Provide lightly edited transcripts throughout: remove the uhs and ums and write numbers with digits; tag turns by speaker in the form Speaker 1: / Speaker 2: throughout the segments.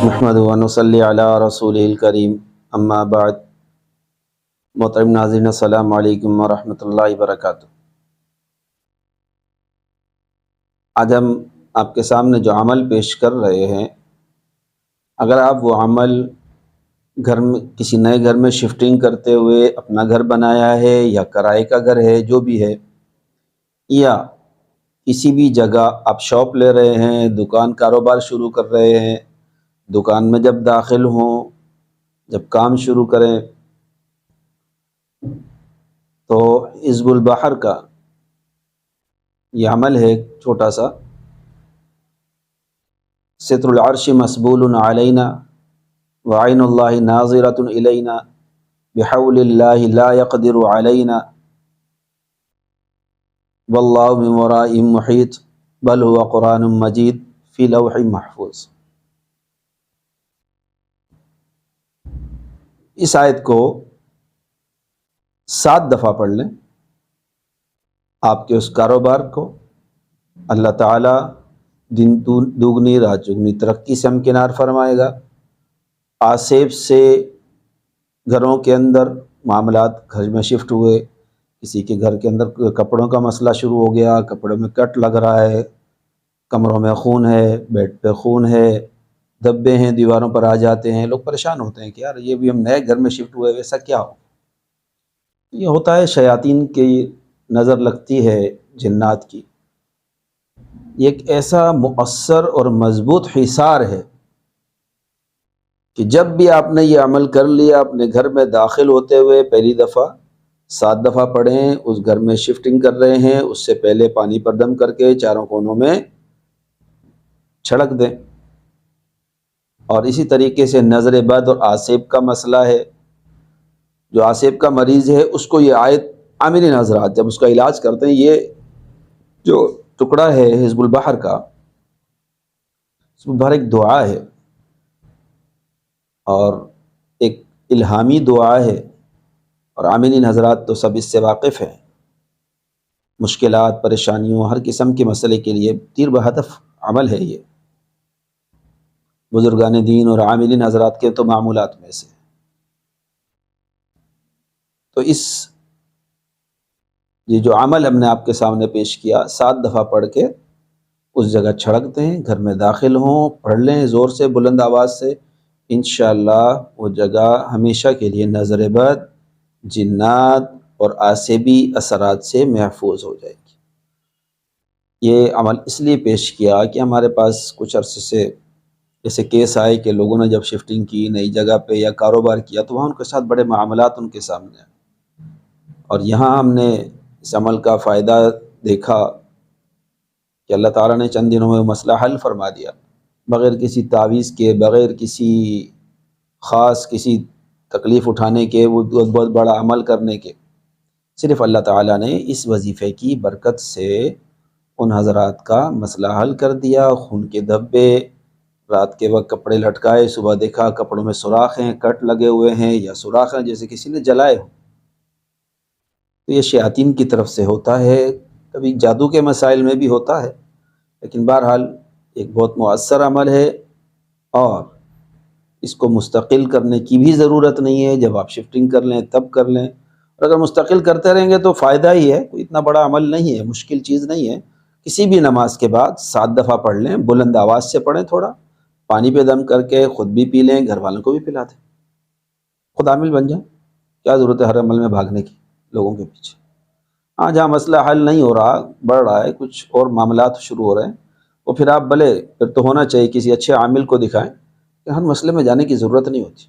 Speaker 1: نحمد و نصلی علی رسول الکریم، اما بعد۔ محترم ناظرین، السلام علیکم ورحمۃ اللہ وبرکاتہ۔ آج ہم آپ کے سامنے جو عمل پیش کر رہے ہیں، اگر آپ وہ عمل گھر میں کسی نئے گھر میں شفٹنگ کرتے ہوئے اپنا گھر بنایا ہے یا کرائے کا گھر ہے جو بھی ہے، یا کسی بھی جگہ آپ شاپ لے رہے ہیں، دکان کاروبار شروع کر رہے ہیں، دکان میں جب داخل ہوں، جب کام شروع کریں، تو حزب البحر کا یہ عمل ہے چھوٹا سا، ستر العرش مسبول علینا وعین اللہ ناظرۃ الینا بحول اللہ لا یقدر علینا واللہ من ورائہم محیط بل هو قرآن مجید فی لوح محفوظ۔ اس آیت کو 7 دفعہ پڑھ لیں، آپ کے اس کاروبار کو اللہ تعالیٰ دن دوگنی رات چگنی ترقی سے ہمکنار فرمائے گا۔ آسیب سے گھروں کے اندر معاملات، گھر میں شفٹ ہوئے، کسی کے گھر کے اندر کپڑوں کا مسئلہ شروع ہو گیا، کپڑوں میں کٹ لگ رہا ہے، کمروں میں خون ہے، بیڈ پہ خون ہے، دبے ہیں دیواروں پر آ جاتے ہیں، لوگ پریشان ہوتے ہیں کہ یار یہ بھی ہم نئے گھر میں شفٹ ہوئے، ویسا کیا ہو؟ یہ ہوتا ہے، شیاطین کی نظر لگتی ہے جنات کی۔ یہ ایک ایسا مؤثر اور مضبوط حصار ہے کہ جب بھی آپ نے یہ عمل کر لیا، اپنے گھر میں داخل ہوتے ہوئے پہلی دفعہ 7 دفعہ پڑھیں، اس گھر میں شفٹنگ کر رہے ہیں اس سے پہلے پانی پر دم کر کے چاروں کونوں میں چھڑک دیں۔ اور اسی طریقے سے نظر بد اور آسیب کا مسئلہ ہے، جو آسیب کا مریض ہے اس کو یہ آیت عاملین حضرات جب اس کا علاج کرتے ہیں، یہ جو ٹکڑا ہے حزب البحر کا، حزب البحر ایک دعا ہے اور ایک الہامی دعا ہے، اور عاملین حضرات تو سب اس سے واقف ہیں۔ مشکلات، پریشانیوں، ہر قسم کے مسئلے کے لیے تیر بہدف عمل ہے یہ، بزرگان دین اور عاملین حضرات کے تو معمولات میں سے۔ تو یہ جو عمل ہم نے آپ کے سامنے پیش کیا، 7 دفعہ پڑھ کے اس جگہ چھڑکتے ہیں، گھر میں داخل ہوں، پڑھ لیں زور سے، بلند آواز سے، انشاءاللہ وہ جگہ ہمیشہ کے لیے نظر بد، جنات اور آسیبی اثرات سے محفوظ ہو جائے گی۔ یہ عمل اس لیے پیش کیا کہ ہمارے پاس کچھ عرصے سے ایسے کیس آئے کہ لوگوں نے جب شفٹنگ کی نئی جگہ پہ یا کاروبار کیا تو وہاں ان کے ساتھ بڑے معاملات ان کے سامنے آئے، اور یہاں ہم نے اس عمل کا فائدہ دیکھا کہ اللہ تعالیٰ نے چند دنوں میں مسئلہ حل فرما دیا، بغیر کسی تعویذ کے، بغیر کسی خاص کسی تکلیف اٹھانے کے، وہ بہت بڑا عمل کرنے کے، صرف اللہ تعالیٰ نے اس وظیفے کی برکت سے ان حضرات کا مسئلہ حل کر دیا۔ خون کے دھبے، رات کے وقت کپڑے لٹکائے، صبح دیکھا کپڑوں میں سوراخ ہیں، کٹ لگے ہوئے ہیں، یا سوراخ ہیں جیسے کسی نے جلائے ہو۔ تو یہ شیاطین کی طرف سے ہوتا ہے، کبھی جادو کے مسائل میں بھی ہوتا ہے، لیکن بہرحال ایک بہت مؤثر عمل ہے، اور اس کو مستقل کرنے کی بھی ضرورت نہیں ہے، جب آپ شفٹنگ کر لیں تب کر لیں، اور اگر مستقل کرتے رہیں گے تو فائدہ ہی ہے، کوئی اتنا بڑا عمل نہیں ہے، مشکل چیز نہیں ہے۔ کسی بھی نماز کے بعد 7 دفعہ پڑھ لیں، بلند آواز سے پڑھیں، تھوڑا پانی پہ دم کر کے خود بھی پی لیں، گھر والوں کو بھی پلا دیں، خود عامل بن جائیں۔ کیا ضرورت ہے ہر عمل میں بھاگنے کی لوگوں کے پیچھے؟ ہاں، جہاں مسئلہ حل نہیں ہو رہا، بڑھ رہا ہے، کچھ اور معاملات شروع ہو رہے ہیں، تو پھر آپ بھلے، پھر تو ہونا چاہیے کسی اچھے عامل کو دکھائیں، کہ ہر مسئلے میں جانے کی ضرورت نہیں ہوتی،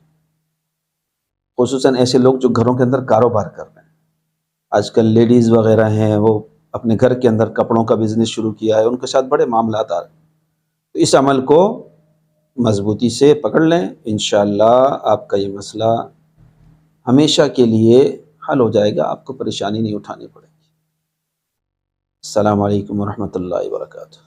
Speaker 1: خصوصاً ایسے لوگ جو گھروں کے اندر کاروبار کر رہے ہیں۔ آج کل لیڈیز وغیرہ ہیں، وہ اپنے گھر کے اندر کپڑوں کا بزنس شروع کیا ہے، ان کے ساتھ بڑے معاملات آ رہے ہیں، تو اس عمل کو مضبوطی سے پکڑ لیں، انشاءاللہ آپ کا یہ مسئلہ ہمیشہ کے لیے حل ہو جائے گا، آپ کو پریشانی نہیں اٹھانی پڑے گی۔ السلام علیکم ورحمۃ اللہ وبرکاتہ۔